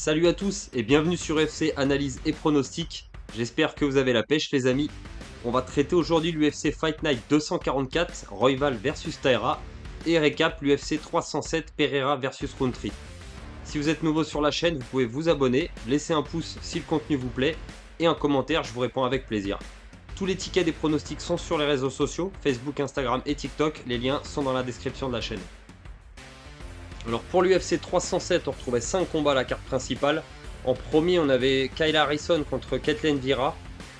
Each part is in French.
Salut à tous et bienvenue sur FC Analyse et Pronostic. J'espère que vous avez la pêche les amis. On va traiter aujourd'hui l'UFC Fight Night 244, Royval versus Taira, et récap l'UFC 307, Pereira versus Rountree. Si vous êtes nouveau sur la chaîne, vous pouvez vous abonner, laisser un pouce si le contenu vous plaît, et un commentaire, je vous réponds avec plaisir. Tous les tickets des pronostics sont sur les réseaux sociaux, Facebook, Instagram et TikTok, les liens sont dans la description de la chaîne. Alors pour l'UFC 307, on retrouvait 5 combats à la carte principale. En premier, on avait Kayla Harrison contre Ketlen Vieira.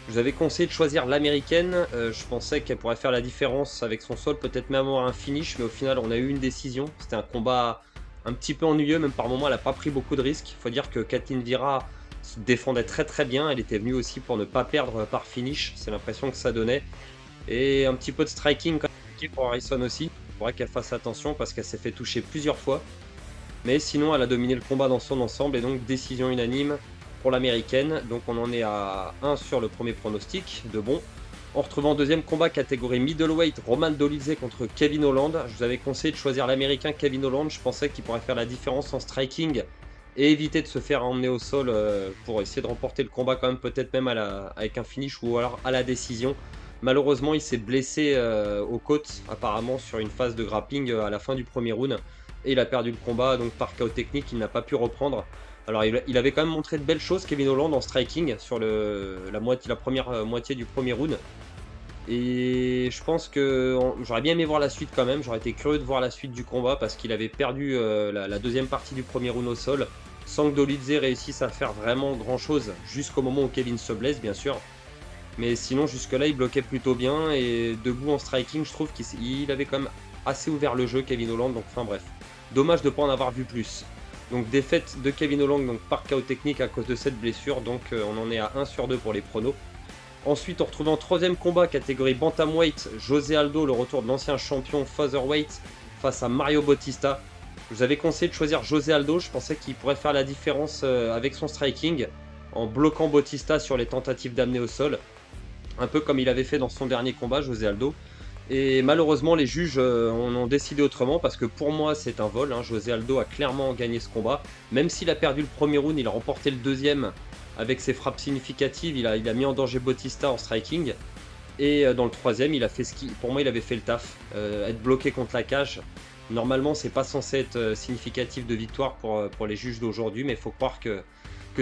Je vous avais conseillé de choisir l'américaine. Je pensais qu'elle pourrait faire la différence avec son sol, peut-être même avoir un finish, mais au final, on a eu une décision. C'était un combat un petit peu ennuyeux, même par moments, elle n'a pas pris beaucoup de risques. Il faut dire que Ketlen Vieira se défendait très très bien. Elle était venue aussi pour ne pas perdre par finish. C'est l'impression que ça donnait. Et un petit peu de striking quand même pour Harrison aussi. Il faudrait qu'elle fasse attention parce qu'elle s'est fait toucher plusieurs fois. Mais sinon, elle a dominé le combat dans son ensemble et donc décision unanime pour l'américaine. Donc on en est à 1 sur le premier pronostic, de bon. On retrouve en deuxième combat catégorie middleweight, Roman Dolidze contre Kevin Holland. Je vous avais conseillé de choisir l'américain Kevin Holland. Je pensais qu'il pourrait faire la différence en striking et éviter de se faire emmener au sol pour essayer de remporter le combat quand même, peut-être même avec un finish ou alors à la décision. Malheureusement, il s'est blessé aux côtes apparemment sur une phase de grappling à la fin du premier round. Et il a perdu le combat, donc par KO technique, il n'a pas pu reprendre. Alors il avait quand même montré de belles choses, Kevin Holland, en striking, sur la première moitié du premier round. Et je pense que j'aurais bien aimé voir la suite quand même, j'aurais été curieux de voir la suite du combat, parce qu'il avait perdu la deuxième partie du premier round au sol, sans que Dolidze réussisse à faire vraiment grand chose, jusqu'au moment où Kevin se blesse, bien sûr. Mais sinon, jusque-là, il bloquait plutôt bien, et debout en striking, je trouve qu'il avait quand même assez ouvert le jeu, Kevin Holland, donc enfin bref. Dommage de ne pas en avoir vu plus. Donc défaite de Kevin Holland donc, par KO technique à cause de cette blessure. Donc on en est à 1 sur 2 pour les pronos. Ensuite on retrouve en troisième combat catégorie Bantamweight, José Aldo, le retour de l'ancien champion Featherweight face à Mario Bautista. Je vous avais conseillé de choisir José Aldo, je pensais qu'il pourrait faire la différence avec son striking en bloquant Bautista sur les tentatives d'amener au sol. Un peu comme il avait fait dans son dernier combat, José Aldo. Et malheureusement, les juges en ont décidé autrement parce que pour moi, c'est un vol. José Aldo a clairement gagné ce combat. Même s'il a perdu le premier round, il a remporté le deuxième avec ses frappes significatives. Il a mis en danger Bautista en striking. Et dans le troisième, il a fait pour moi, il avait fait le taf. Être bloqué contre la cage, normalement, c'est pas censé être significatif de victoire pour les juges d'aujourd'hui. Mais il faut croire que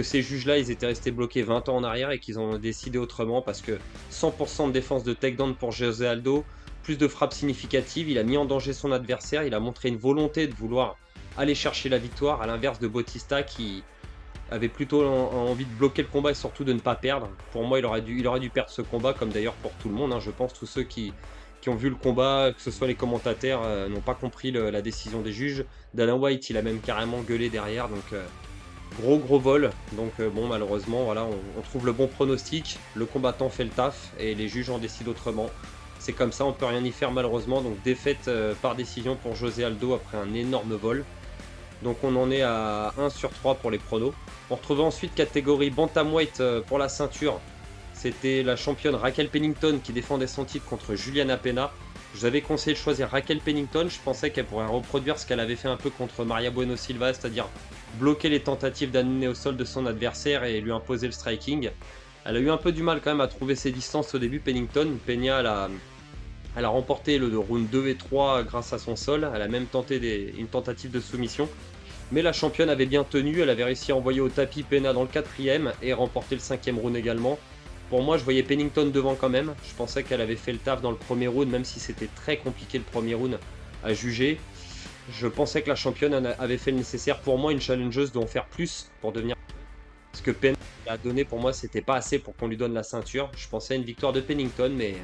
ces juges-là, ils étaient restés bloqués 20 ans en arrière et qu'ils ont décidé autrement parce que 100% de défense de takedown pour José Aldo, plus de frappes significatives, il a mis en danger son adversaire, il a montré une volonté de vouloir aller chercher la victoire, à l'inverse de Bautista qui avait plutôt envie de bloquer le combat et surtout de ne pas perdre. Pour moi, il aurait dû perdre ce combat, comme d'ailleurs pour tout le monde, je pense, tous ceux qui ont vu le combat, que ce soit les commentateurs, n'ont pas compris la décision des juges. Dana White, il a même carrément gueulé derrière, donc gros vol. Donc bon, malheureusement, voilà, on trouve le bon pronostic, le combattant fait le taf et les juges en décident autrement. C'est comme ça, on peut rien y faire malheureusement. Donc défaite par décision pour José Aldo après un énorme vol. Donc on en est à 1 sur 3 pour les pronos. On retrouve ensuite catégorie Bantamweight pour la ceinture. C'était la championne Raquel Pennington qui défendait son titre contre Juliana Pena. Je vous avais conseillé de choisir Raquel Pennington. Je pensais qu'elle pourrait reproduire ce qu'elle avait fait un peu contre Maria Bueno Silva, c'est-à-dire bloquer les tentatives d'amener au sol de son adversaire et lui imposer le striking. Elle a eu un peu du mal quand même à trouver ses distances au début, Pennington. Pena, elle a remporté le round 2 et 3 grâce à son sol. Elle a même tenté une tentative de soumission. Mais la championne avait bien tenu. Elle avait réussi à envoyer au tapis Pena dans le 4ème et remporter le 5ème round également. Pour moi, je voyais Pennington devant quand même. Je pensais qu'elle avait fait le taf dans le premier round, même si c'était très compliqué le premier round à juger. Je pensais que la championne avait fait le nécessaire. Pour moi, une challengeuse doit en faire plus pour devenir... Parce que Pena a donné, pour moi, c'était pas assez pour qu'on lui donne la ceinture. Je pensais à une victoire de Pennington, mais...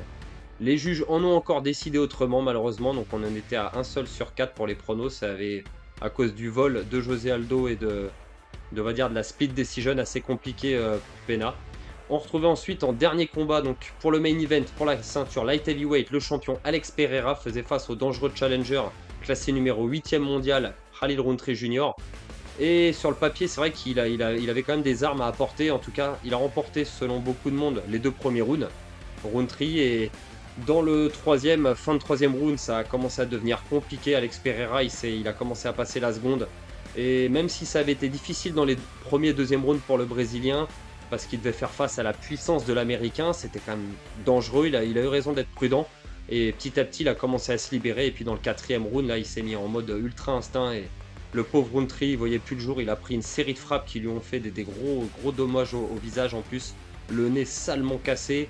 Les juges en ont encore décidé autrement malheureusement, donc on en était à 1 seul sur 4 pour les pronos. Ça avait, à cause du vol de José Aldo et de la split decision assez compliqué pour Pena. On retrouvait ensuite en dernier combat, donc pour le main event, pour la ceinture light heavyweight, le champion Alex Pereira faisait face au dangereux challenger classé numéro 8ème mondial, Khalil Rountree Jr. Et sur le papier, c'est vrai qu'il avait quand même des armes à apporter. En tout cas, il a remporté selon beaucoup de monde les 2 premiers rounds, Rountree, et dans le fin de troisième round, ça a commencé à devenir compliqué. Alex Pereira, il a commencé à passer la seconde. Et même si ça avait été difficile dans les premiers et deuxième rounds pour le Brésilien, parce qu'il devait faire face à la puissance de l'Américain, c'était quand même dangereux, il a eu raison d'être prudent. Et petit à petit, il a commencé à se libérer. Et puis dans le quatrième round, là, il s'est mis en mode ultra instinct. Et le pauvre Rountree, il voyait plus le jour. Il a pris une série de frappes qui lui ont fait des gros dommages au visage en plus. Le nez salement cassé,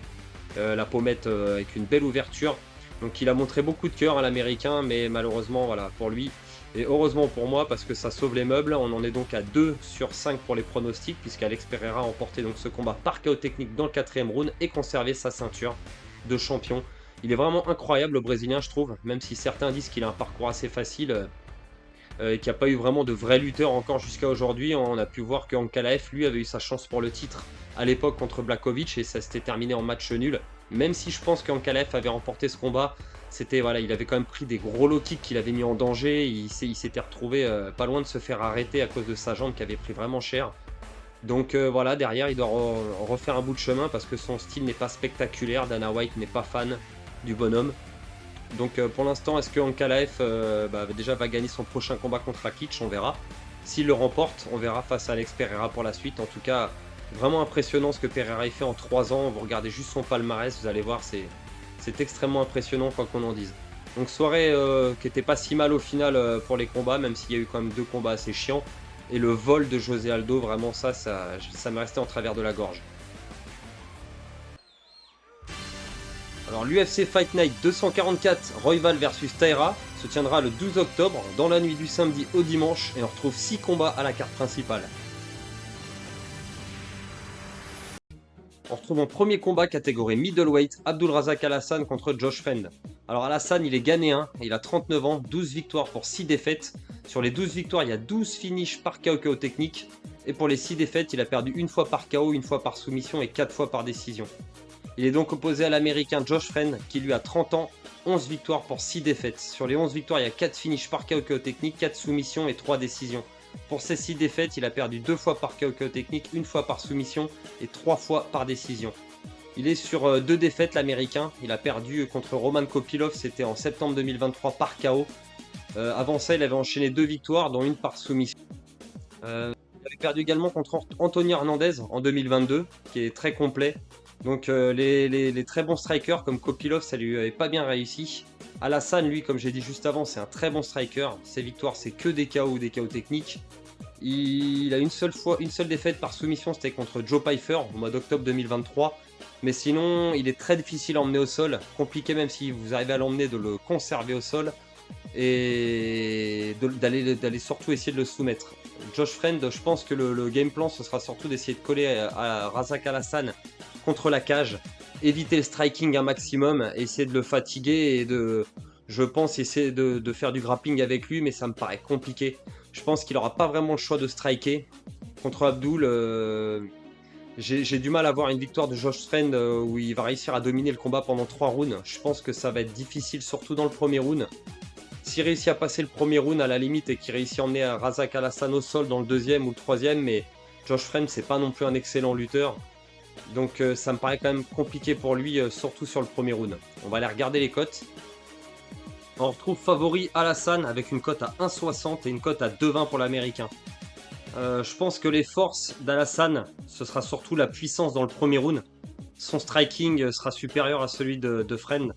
la pommette avec une belle ouverture. Donc il a montré beaucoup de cœur à l'Américain, mais malheureusement, voilà, pour lui. Et heureusement pour moi, parce que ça sauve les meubles. On en est donc à 2 sur 5 pour les pronostics, puisqu'Alex Pereira a emporté donc ce combat par KO technique dans le quatrième round et conservé sa ceinture de champion. Il est vraiment incroyable le Brésilien, je trouve, même si certains disent qu'il a un parcours assez facile et qu'il n'y a pas eu vraiment de vrais lutteurs encore jusqu'à aujourd'hui. On a pu voir que Ankalaev, lui, avait eu sa chance pour le titre à l'époque contre Blachowicz et ça s'était terminé en match nul. Même si je pense qu'Ankalaev avait remporté ce combat, c'était voilà, il avait quand même pris des gros low kicks qu'il avait mis en danger. Il s'était retrouvé pas loin de se faire arrêter à cause de sa jambe qui avait pris vraiment cher. Donc voilà, derrière, il doit refaire un bout de chemin parce que son style n'est pas spectaculaire. Dana White n'est pas fan du bonhomme. Donc pour l'instant, est-ce que Ankalaev déjà va gagner son prochain combat contre Rakic? On verra. S'il le remporte, on verra face à Alex Pereira pour la suite. En tout cas, vraiment impressionnant ce que Pereira a fait en 3 ans. Vous regardez juste son palmarès, vous allez voir, c'est extrêmement impressionnant quoi qu'on en dise. Donc soirée qui était pas si mal au final pour les combats, même s'il y a eu quand même 2 combats assez chiants. Et le vol de José Aldo, vraiment ça m'est resté en travers de la gorge. Alors l'UFC Fight Night 244 Royval versus Taira se tiendra le 12 octobre, dans la nuit du samedi au dimanche, et on retrouve 6 combats à la carte principale. On retrouve en premier combat catégorie middleweight Abdulrazak Al-Hassan contre Josh Friend. Alors Al-Hassan, il est ghanéen, il a 39 ans, 12 victoires pour 6 défaites. Sur les 12 victoires, il y a 12 finishes par KO technique. Et pour les 6 défaites, il a perdu une fois par KO, une fois par soumission et 4 fois par décision. Il est donc opposé à l'américain Josh Friend qui lui a 30 ans, 11 victoires pour 6 défaites. Sur les 11 victoires, il y a 4 finishes par KO technique, 4 soumissions et 3 décisions. Pour ces 6 défaites, il a perdu 2 fois par KO technique, 1 fois par soumission et 3 fois par décision. Il est sur 2 défaites l'américain, il a perdu contre Roman Kopylov, c'était en septembre 2023 par KO. Avant ça, il avait enchaîné 2 victoires, dont une par soumission. Il avait perdu également contre Anthony Hernandez en 2022, qui est très complet. Donc les très bons strikers comme Kopylov, ça lui avait pas bien réussi. Al-Hassan, lui, comme j'ai dit juste avant, c'est un très bon striker. Ses victoires, c'est que des KO ou des KO techniques. Il a une seule défaite par soumission, c'était contre Joe Pyfer au mois d'octobre 2023. Mais sinon, il est très difficile à emmener au sol. Compliqué même si vous arrivez à l'emmener de le conserver au sol. Et d'aller surtout essayer de le soumettre. Josh Friend, je pense que le game plan, ce sera surtout d'essayer de coller à Razak Al-Hassan contre la cage, éviter le striking un maximum, essayer de le fatiguer et je pense, essayer de faire du grappling avec lui, mais ça me paraît compliqué. Je pense qu'il n'aura pas vraiment le choix de striker. Contre Abdul, j'ai du mal à voir une victoire de Josh Friend où il va réussir à dominer le combat pendant 3 rounds. Je pense que ça va être difficile, surtout dans le premier round. S'il réussit à passer le premier round à la limite et qu'il réussit à emmener Razak Al-Hassan au sol dans le deuxième ou le troisième, mais Josh Friend, c'est pas non plus un excellent lutteur. Donc ça me paraît quand même compliqué pour lui, surtout sur le premier round. On va aller regarder les cotes. On retrouve favori Al-Hassan avec une cote à 1,60 et une cote à 2,20 pour l'américain. Je pense que les forces d'Al-Hassan, ce sera surtout la puissance dans le premier round. Son striking sera supérieur à celui de Friend.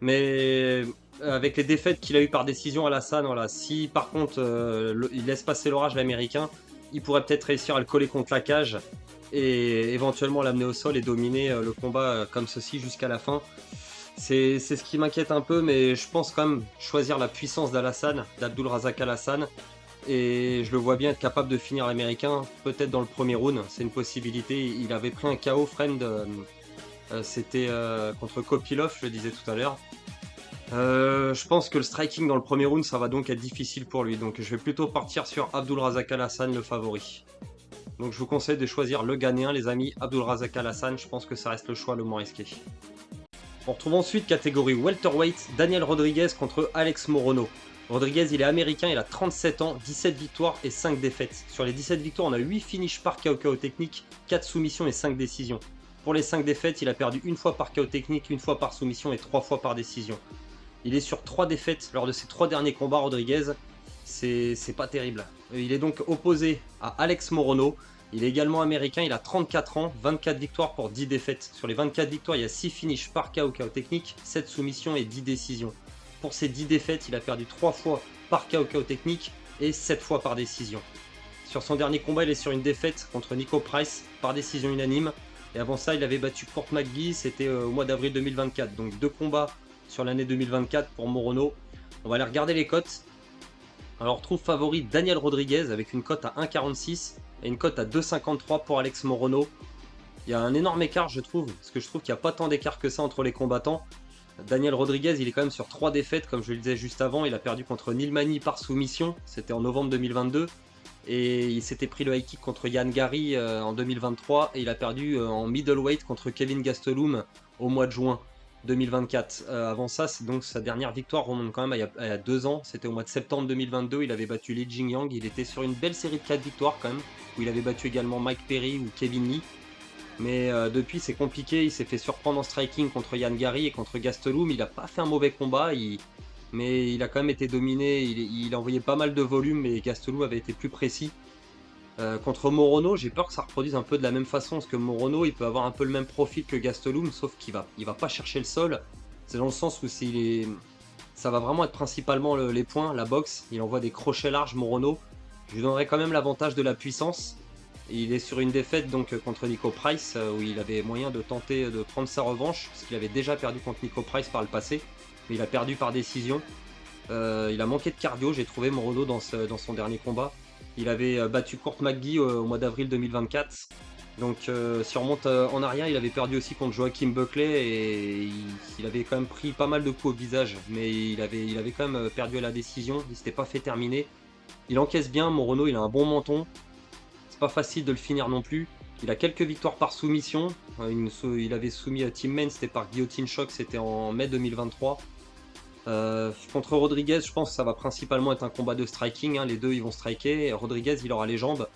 Mais avec les défaites qu'il a eues par décision Al-Hassan, voilà, si par contre il laisse passer l'orage l'américain, il pourrait peut-être réussir à le coller contre la cage et éventuellement l'amener au sol et dominer le combat comme ceci jusqu'à la fin. C'est ce qui m'inquiète un peu, mais je pense quand même choisir la puissance d'Al-Hassan, d'Abdulrazak Al-Hassan, et je le vois bien être capable de finir l'américain, peut-être dans le premier round, c'est une possibilité. Il avait pris un KO Friend, c'était contre Kopylov, je le disais tout à l'heure. Je pense que le striking dans le premier round, ça va donc être difficile pour lui, donc je vais plutôt partir sur Abdulrazak Al-Hassan, le favori. Donc je vous conseille de choisir le Ghanéen, les amis, Abdulrazak Al-Hassan. Je pense que ça reste le choix le moins risqué. On retrouve ensuite catégorie welterweight, Daniel Rodriguez contre Alex Morono. Rodriguez, il est américain, il a 37 ans, 17 victoires et 5 défaites. Sur les 17 victoires, on a 8 finishes par KO technique, 4 soumissions et 5 décisions. Pour les 5 défaites, il a perdu une fois par KO technique, une fois par soumission et 3 fois par décision. Il est sur 3 défaites lors de ses 3 derniers combats, Rodriguez. C'est pas terrible. Il est donc opposé à Alex Morono. Il est également américain, il a 34 ans, 24 victoires pour 10 défaites. Sur les 24 victoires, il y a 6 finishes par KO technique, 7 soumissions et 10 décisions. Pour ses 10 défaites, il a perdu 3 fois par KO technique et 7 fois par décision. Sur son dernier combat, il est sur une défaite contre Nico Price par décision unanime. Et avant ça, il avait battu Kurt McGee, c'était au mois d'avril 2024. Donc 2 combats sur l'année 2024 pour Morono. On va aller regarder les cotes. Alors on retrouve favori Daniel Rodriguez avec une cote à 1,46 et une cote à 2,53 pour Alex Morono. Il y a un énorme écart je trouve, parce que je trouve qu'il n'y a pas tant d'écart que ça entre les combattants. Daniel Rodriguez, il est quand même sur 3 défaites, comme je le disais juste avant. Il a perdu contre Neil Magny par soumission, c'était en novembre 2022. Et il s'était pris le high kick contre Yann Gary en 2023. Et il a perdu en middleweight contre Kevin Gastelum au mois de juin 2024. Avant ça, c'est donc sa dernière victoire remonte quand même à il y a 2 ans. C'était au mois de septembre 2022. Il avait battu Li Jingyang. Il était sur une belle série de 4 victoires quand même, où il avait battu également Mike Perry ou Kevin Lee. Mais depuis, c'est compliqué. Il s'est fait surprendre en striking contre Yann Gary et contre Gastelum. Il n'a pas fait un mauvais combat. Mais il a quand même été dominé. Il a envoyé pas mal de volume, mais Gastelum avait été plus précis. Contre Morono, j'ai peur que ça reproduise un peu de la même façon, parce que Morono, il peut avoir un peu le même profil que Gastelum, sauf qu'il va pas chercher le sol. C'est dans le sens où ça va vraiment être principalement les points, la boxe. Il envoie des crochets larges, Morono. Je lui donnerais quand même l'avantage de la puissance. Il est sur une défaite donc contre Nico Price, où il avait moyen de tenter de prendre sa revanche, parce qu'il avait déjà perdu contre Nico Price par le passé, mais il a perdu par décision. Il a manqué de cardio, j'ai trouvé Morono dans son dernier combat. Il avait battu Kurt McGee au mois d'avril 2024. Donc si on remonte en arrière, il avait perdu aussi contre Joachim Buckley et il avait quand même pris pas mal de coups au visage. Mais il avait quand même perdu à la décision, il s'était pas fait terminer. Il encaisse bien, Morono, il a un bon menton. C'est pas facile de le finir non plus. Il a quelques victoires par soumission. Il avait soumis à Tim Main, c'était par guillotine choc, c'était en mai 2023. Contre Rodriguez, je pense que ça va principalement être un combat de striking. Les deux, ils vont striker. Rodriguez, il aura les jambes.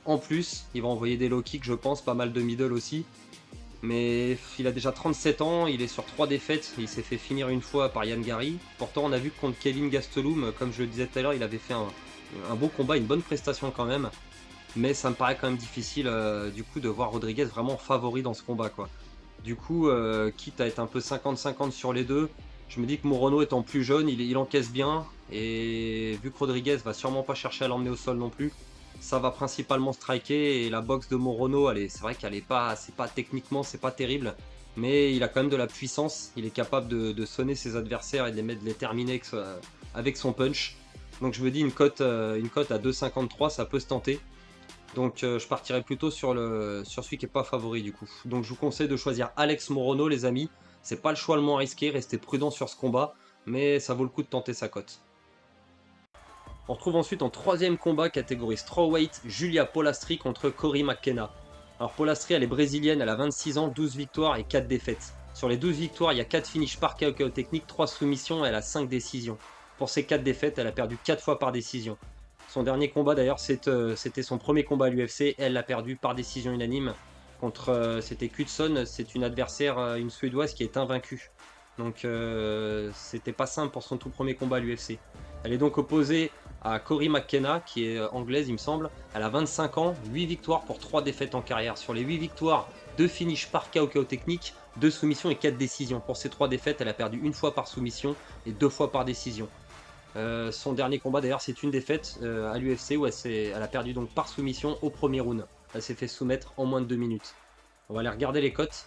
En plus, il va envoyer des low kicks, je pense, pas mal de middle aussi. Mais il a déjà 37 ans, il est sur 3 défaites. Il s'est fait finir une fois par Yann Gary. Pourtant, on a vu que contre Kevin Gastelum, comme je le disais tout à l'heure, il avait fait un beau combat, une bonne prestation quand même. Mais ça me paraît quand même difficile du coup de voir Rodriguez vraiment favori dans ce combat quoi. Du coup, quitte à être un peu 50-50 sur les deux, je me dis que Morono étant plus jeune, il encaisse bien. Et vu que Rodriguez va sûrement pas chercher à l'emmener au sol non plus, ça va principalement striker. Et la boxe de Morono, c'est vrai qu'elle est pas, c'est pas techniquement, c'est pas terrible. Mais il a quand même de la puissance, il est capable de sonner ses adversaires et de les terminer avec son punch. Donc je me dis une cote à 2,53, ça peut se tenter. Donc je partirai plutôt sur celui qui n'est pas favori du coup. Donc je vous conseille de choisir Alex Morono les amis. C'est pas le choix le moins risqué, restez prudent sur ce combat, mais ça vaut le coup de tenter sa cote. On retrouve ensuite en troisième combat catégorie strawweight Julia Polastri contre Cory McKenna. Alors Polastri elle est brésilienne, elle a 26 ans, 12 victoires et 4 défaites. Sur les 12 victoires, il y a 4 finishes par KO technique, 3 soumissions et elle a 5 décisions. Pour ces 4 défaites, elle a perdu 4 fois par décision. Son dernier combat d'ailleurs, c'était son premier combat à l'UFC. Elle l'a perdu par décision unanime contre c'était Kutson. C'est une adversaire, une suédoise qui est invaincue. Donc c'était pas simple pour son tout premier combat à l'UFC. Elle est donc opposée à Cory McKenna, qui est anglaise il me semble. Elle a 25 ans, 8 victoires pour 3 défaites en carrière. Sur les 8 victoires, 2 finishes par KO technique, 2 soumissions et 4 décisions. Pour ces 3 défaites, elle a perdu une fois par soumission et 2 fois par décision. Son dernier combat d'ailleurs c'est une défaite à l'UFC où elle a perdu donc par soumission au premier round. Elle s'est fait soumettre en moins de 2 minutes. On va aller regarder les cotes.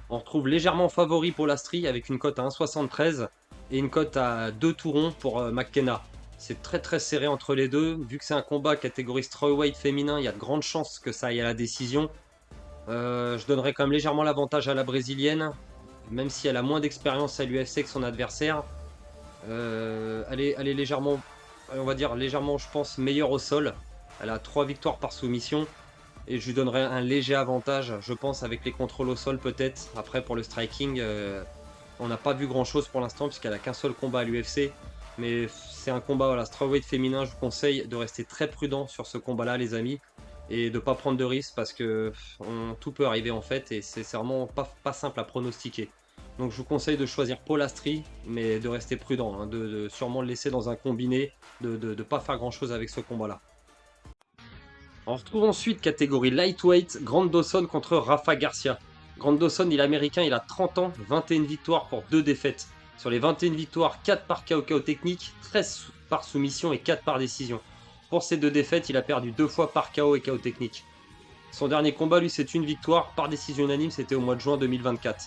On retrouve légèrement favori pour Polastri avec une cote à 1,73 et une cote à 2 tourons pour McKenna. C'est très très serré entre les deux. Vu que c'est un combat catégorie strawweight féminin, il y a de grandes chances que ça aille à la décision. Je donnerais quand même légèrement l'avantage à la brésilienne, même si elle a moins d'expérience à l'UFC que son adversaire. Elle est légèrement, on va dire légèrement, je pense, meilleure au sol. Elle a 3 victoires par soumission et je lui donnerai un léger avantage, je pense, avec les contrôles au sol peut-être. Après pour le striking, on n'a pas vu grand chose pour l'instant puisqu'elle a qu'un seul combat à l'UFC. Mais c'est un combat voilà, strawweight féminin, je vous conseille de rester très prudent sur ce combat-là les amis. Et de ne pas prendre de risques parce que tout peut arriver en fait et c'est vraiment pas simple à pronostiquer. Donc je vous conseille de choisir Polastri, mais de rester prudent, hein, de sûrement le laisser dans un combiné, de ne pas faire grand chose avec ce combat-là. On retrouve ensuite catégorie lightweight, Grant Dawson contre Rafa Garcia. Grant Dawson, il est américain, il a 30 ans, 21 victoires pour 2 défaites. Sur les 21 victoires, 4 par KO technique, 13 par soumission et 4 par décision. Pour ces 2 défaites, il a perdu 2 fois par KO et KO technique. Son dernier combat, lui, c'est une victoire par décision unanime, c'était au mois de juin 2024.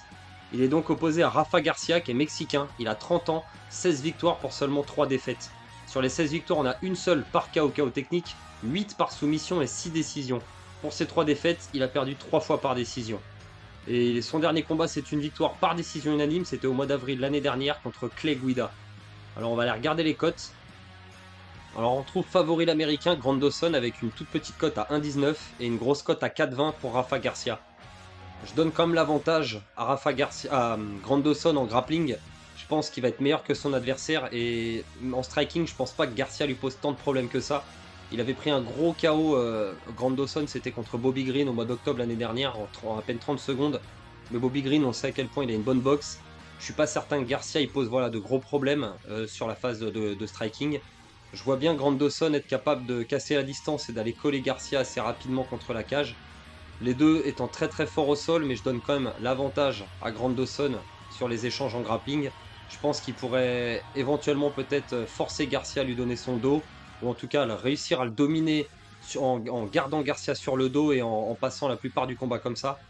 Il est donc opposé à Rafa Garcia, qui est mexicain, il a 30 ans, 16 victoires pour seulement 3 défaites. Sur les 16 victoires, on a une seule par KO technique, 8 par soumission et 6 décisions. Pour ces 3 défaites, il a perdu 3 fois par décision. Et son dernier combat, c'est une victoire par décision unanime, c'était au mois d'avril l'année dernière contre Clay Guida. Alors on va aller regarder les cotes. Alors on trouve favori l'américain Grant Dawson avec une toute petite cote à 1,19 et une grosse cote à 4,20 pour Rafa Garcia. Je donne quand même l'avantage à Grant Dawson en grappling. Je pense qu'il va être meilleur que son adversaire et en striking, je pense pas que Garcia lui pose tant de problèmes que ça. Il avait pris un gros KO, Grant Dawson, c'était contre Bobby Green au mois d'octobre l'année dernière, en à peine 30 secondes. Mais Bobby Green, on sait à quel point il a une bonne boxe. Je suis pas certain que Garcia il pose de gros problèmes sur la phase de striking. Je vois bien Grant Dawson être capable de casser la distance et d'aller coller Garcia assez rapidement contre la cage. Les deux étant très très forts au sol, mais je donne quand même l'avantage à Grant Dawson sur les échanges en grappling. Je pense qu'il pourrait éventuellement peut-être forcer Garcia à lui donner son dos, ou en tout cas réussir à le dominer en gardant Garcia sur le dos et en passant la plupart du combat comme ça.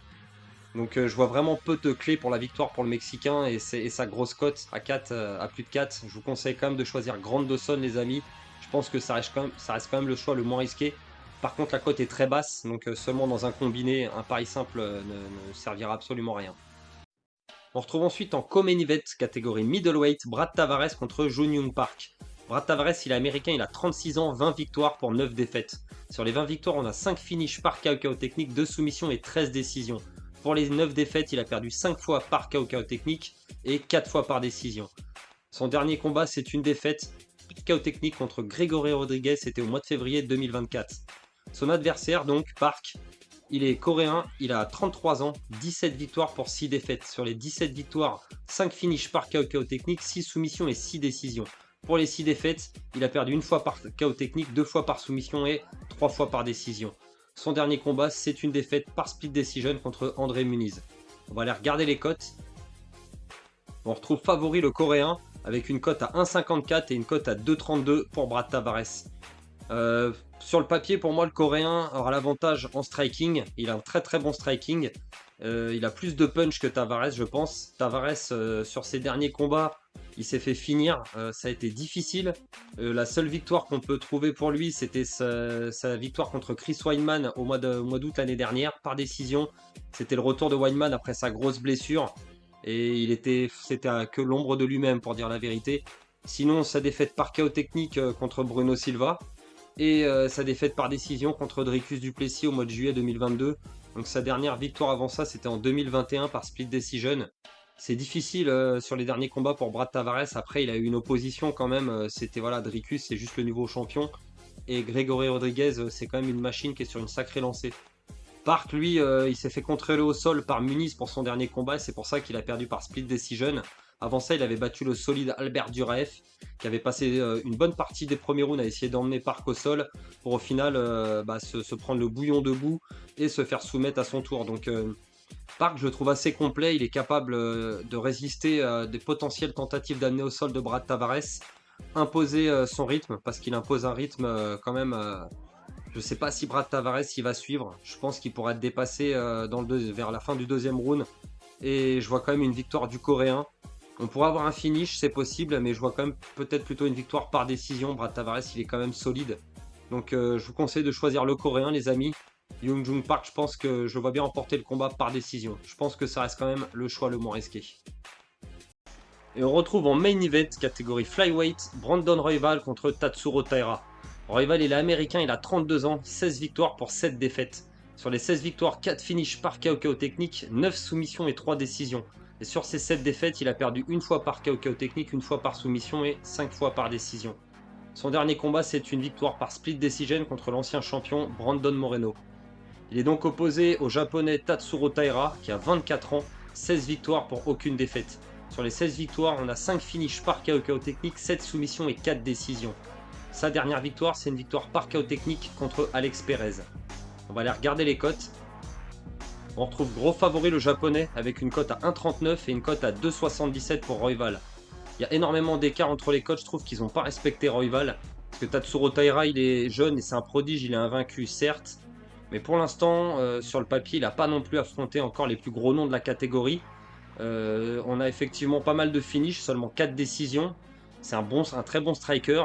Donc je vois vraiment peu de clés pour la victoire pour le Mexicain et sa grosse cote à plus de 4. Je vous conseille quand même de choisir Grant Dawson les amis. Je pense que ça reste quand même le choix le moins risqué. Par contre la cote est très basse, donc seulement dans un combiné, un pari simple ne servira absolument à rien. On retrouve ensuite en co-main event catégorie middleweight Brad Tavares contre Jun Young Park. Brad Tavares il est américain, il a 36 ans, 20 victoires pour 9 défaites. Sur les 20 victoires on a 5 finishes par KO technique, 2 soumissions et 13 décisions. Pour les 9 défaites, il a perdu 5 fois par KO technique et 4 fois par décision. Son dernier combat, c'est une défaite KO technique contre Gregory Rodriguez, c'était au mois de février 2024. Son adversaire, donc, Park, il est coréen, il a 33 ans, 17 victoires pour 6 défaites. Sur les 17 victoires, 5 finishes par KO technique, 6 soumissions et 6 décisions. Pour les 6 défaites, il a perdu une fois par KO technique, 2 fois par soumission et 3 fois par décision. Son dernier combat, c'est une défaite par split decision contre André Muniz. On va aller regarder les cotes. On retrouve favori le coréen avec une cote à 1,54 et une cote à 2,32 pour Brad Tavares. Sur le papier, pour moi, le coréen aura l'avantage en striking. Il a un très très bon striking. Il a plus de punch que Tavares, je pense. Tavares, sur ses derniers combats, il s'est fait finir. Ça a été difficile. La seule victoire qu'on peut trouver pour lui, c'était sa victoire contre Chris Weidman au mois d'août l'année dernière, par décision. C'était le retour de Weidman après sa grosse blessure. Et c'était que l'ombre de lui-même, pour dire la vérité. Sinon, sa défaite par KO technique contre Bruno Silva. Et sa défaite par décision contre Dricus du Plessis au mois de juillet 2022. Donc sa dernière victoire avant ça, c'était en 2021 par split decision. C'est difficile sur les derniers combats pour Brad Tavares. Après, il a eu une opposition quand même. C'était Dricus, c'est juste le nouveau champion. Et Gregory Rodriguez, c'est quand même une machine qui est sur une sacrée lancée. Park, lui, il s'est fait contrôler au sol par Muniz pour son dernier combat. C'est pour ça qu'il a perdu par split decision. Avant ça, il avait battu le solide Albert Duraev, qui avait passé une bonne partie des premiers rounds à essayer d'emmener Park au sol, pour au final se prendre le bouillon debout et se faire soumettre à son tour. Donc Park, je le trouve assez complet, il est capable de résister à des potentielles tentatives d'amener au sol de Brad Tavares, imposer son rythme, parce qu'il impose un rythme quand même... je ne sais pas si Brad Tavares il va suivre, je pense qu'il pourra être dépassé vers la fin du deuxième round, et je vois quand même une victoire du Coréen. On pourrait avoir un finish, c'est possible, mais je vois quand même peut-être plutôt une victoire par décision. Brad Tavares, il est quand même solide. Donc je vous conseille de choisir le Coréen, les amis. Young Jung Park, je pense que je le vois bien remporter le combat par décision. Je pense que ça reste quand même le choix le moins risqué. Et on retrouve en main event, catégorie flyweight, Brandon Royval contre Tatsuro Taira. Royval, il est américain, il a 32 ans, 16 victoires pour 7 défaites. Sur les 16 victoires, 4 finishes par KO technique, 9 soumissions et 3 décisions. Et sur ces 7 défaites, il a perdu une fois par KO technique, une fois par soumission et 5 fois par décision. Son dernier combat, c'est une victoire par split decision contre l'ancien champion Brandon Moreno. Il est donc opposé au japonais Tatsuro Taira, qui a 24 ans, 16 victoires pour aucune défaite. Sur les 16 victoires, on a 5 finishes par KO technique, 7 soumissions et 4 décisions. Sa dernière victoire, c'est une victoire par KO technique contre Alex Perez. On va aller regarder les cotes. On retrouve gros favori le japonais avec une cote à 1,39 et une cote à 2,77 pour Royval. Il y a énormément d'écart entre les cotes, je trouve qu'ils n'ont pas respecté Royval. Parce que Tatsuro Taira, il est jeune et c'est un prodige, il est invaincu certes. Mais pour l'instant, sur le papier, il n'a pas non plus affronté encore les plus gros noms de la catégorie. On a effectivement pas mal de finishes, seulement 4 décisions. C'est un très bon striker.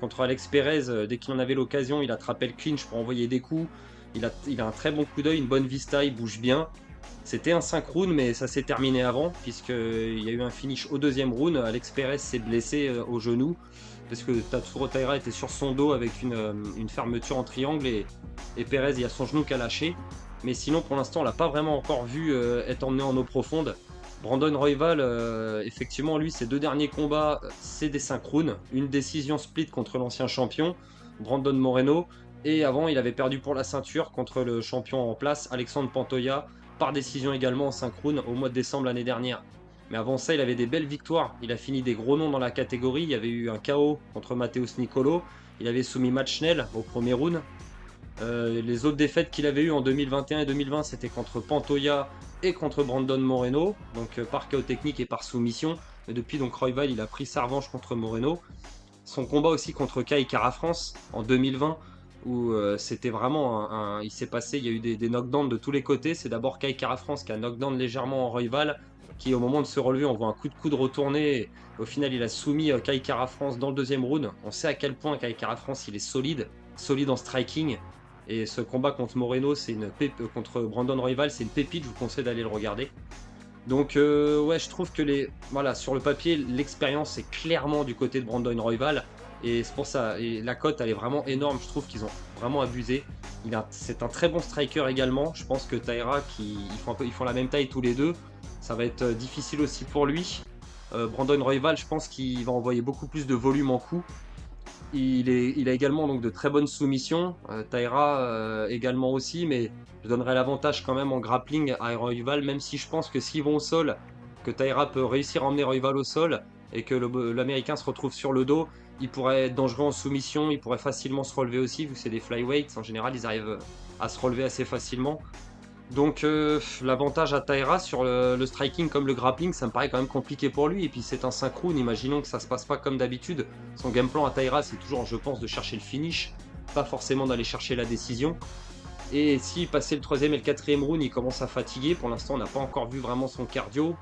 Contre Alex Perez, dès qu'il en avait l'occasion, il attrapait le clinch pour envoyer des coups. Il a un très bon coup d'œil, une bonne vista, il bouge bien. C'était un 5 rounds, mais ça s'est terminé avant, puisqu'il y a eu un finish au deuxième round. Alex Perez s'est blessé au genou, parce que Tatsuro Taira était sur son dos avec une fermeture en triangle, et Perez, il y a son genou qui a lâché. Mais sinon, pour l'instant, on l'a pas vraiment encore vu être emmené en eau profonde. Brandon Royval, effectivement, lui, ses 2 derniers combats, c'est des 5 rounds. Une décision split contre l'ancien champion, Brandon Moreno. Et avant, il avait perdu pour la ceinture contre le champion en place, Alexandre Pantoja, par décision également en 5 rounds au mois de décembre l'année dernière. Mais avant ça, il avait des belles victoires. Il a fini des gros noms dans la catégorie. Il y avait eu un KO contre Matheus Niccolo. Il avait soumis Matt Schnell au premier round. Les autres défaites qu'il avait eues en 2021 et 2020, c'était contre Pantoja et contre Brandon Moreno, donc par KO technique et par soumission. Mais depuis, donc Royval, il a pris sa revanche contre Moreno. Son combat aussi contre Kai Kara-France en 2020, où c'était vraiment il s'est passé, il y a eu des knockdowns de tous les côtés. C'est d'abord Kai Kara-France qui a knockdown légèrement en Royval, qui au moment de se relever, on voit un coup de coude retourné. Et au final, il a soumis Kai Kara-France dans le deuxième round. On sait à quel point Kai Kara-France, il est solide en striking. Et ce combat contre Moreno, contre Brandon Royval, c'est une pépite, je vous conseille d'aller le regarder. Donc ouais, je trouve que voilà, sur le papier, l'expérience est clairement du côté de Brandon Royval. Et c'est pour ça, et la cote, elle est vraiment énorme, je trouve qu'ils ont vraiment abusé. C'est un très bon striker également. Je pense que Taira, ils font la même taille tous les deux. Ça va être difficile aussi pour lui. Brandon Royval, je pense qu'il va envoyer beaucoup plus de volume en coups. Il a également donc de très bonnes soumissions, Taira également aussi, mais je donnerais l'avantage quand même en grappling à Royval, même si je pense que s'ils vont au sol, que Taira peut réussir à emmener Royval au sol et que l'américain se retrouve sur le dos, il pourrait être dangereux en soumission, il pourrait facilement se relever aussi, vu que c'est des flyweights, en général ils arrivent à se relever assez facilement. Donc l'avantage à Taira sur le striking comme le grappling, ça me paraît quand même compliqué pour lui. Et puis c'est un 5 rounds, imaginons que ça se passe pas comme d'habitude. Son game plan à Taira, c'est toujours, je pense, de chercher le finish, pas forcément d'aller chercher la décision. Et si passé le 3e et le 4e round, il commence à fatiguer, pour l'instant on n'a pas encore vu vraiment son cardio.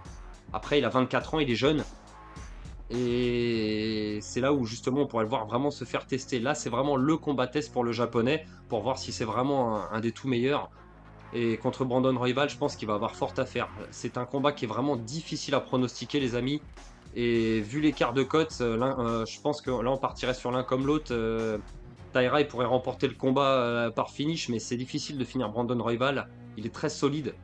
Après il a 24 ans, il est jeune. Et c'est là où justement on pourrait le voir vraiment se faire tester. Là c'est vraiment le combat test pour le japonais, pour voir si c'est vraiment un des tout meilleurs. Et contre Brandon Royval, je pense qu'il va avoir fort à faire. C'est un combat qui est vraiment difficile à pronostiquer, les amis. Et vu l'écart de cotes, je pense que là on partirait sur l'un comme l'autre. Taira, il pourrait remporter le combat par finish, mais c'est difficile de finir Brandon Royval. Il est très solide.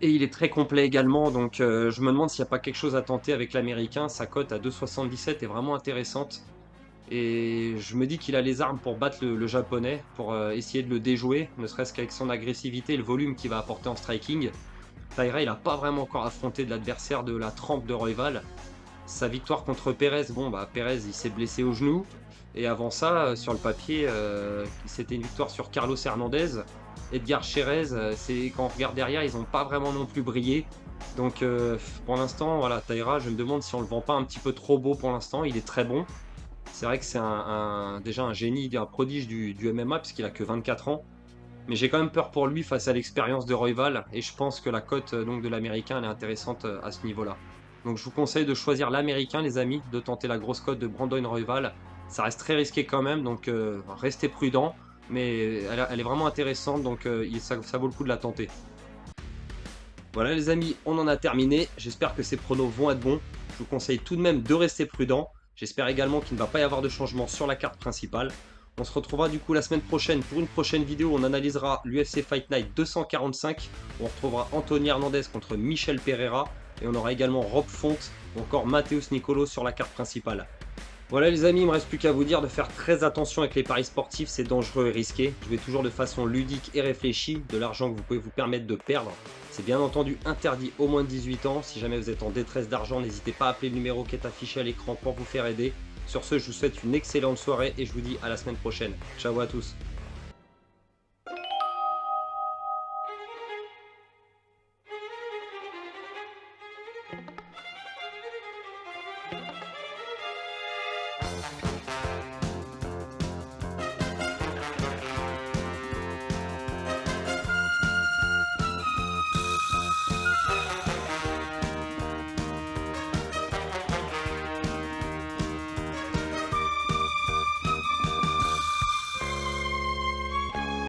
Et il est très complet également, donc je me demande s'il n'y a pas quelque chose à tenter avec l'américain. Sa cote à 2,77 est vraiment intéressante. Et je me dis qu'il a les armes pour battre le japonais, pour essayer de le déjouer, ne serait-ce qu'avec son agressivité et le volume qu'il va apporter en striking. Taira, il n'a pas vraiment encore affronté de l'adversaire de la trempe de Royval. Sa victoire contre Perez, bon bah Perez il s'est blessé au genou. Et avant ça, sur le papier, c'était une victoire sur Carlos Hernandez. Edgar Chéret, quand on regarde derrière, ils n'ont pas vraiment non plus brillé. Donc pour l'instant, voilà, Taira, je me demande si on le vend pas un petit peu trop beau pour l'instant. Il est très bon. C'est vrai que c'est déjà un génie, un prodige du MMA, puisqu'il a que 24 ans. Mais j'ai quand même peur pour lui face à l'expérience de Royval. Et je pense que la cote donc, de l'américain elle est intéressante à ce niveau-là. Donc je vous conseille de choisir l'américain, les amis, de tenter la grosse cote de Brandon Royval. Ça reste très risqué quand même, donc restez prudent. Mais elle est vraiment intéressante, donc ça vaut le coup de la tenter. Voilà les amis, on en a terminé. J'espère que ces pronos vont être bons. Je vous conseille tout de même de rester prudent. J'espère également qu'il ne va pas y avoir de changement sur la carte principale. On se retrouvera du coup la semaine prochaine pour une prochaine vidéo où on analysera l'UFC Fight Night 245. Où on retrouvera Anthony Hernandez contre Michel Pereira. Et on aura également Rob Font ou encore Matheus Niccolo sur la carte principale. Voilà les amis, il me reste plus qu'à vous dire de faire très attention avec les paris sportifs, c'est dangereux et risqué. Jouez toujours de façon ludique et réfléchie, de l'argent que vous pouvez vous permettre de perdre. C'est bien entendu interdit au moins de 18 ans. Si jamais vous êtes en détresse d'argent, n'hésitez pas à appeler le numéro qui est affiché à l'écran pour vous faire aider. Sur ce, je vous souhaite une excellente soirée et je vous dis à la semaine prochaine. Ciao à tous.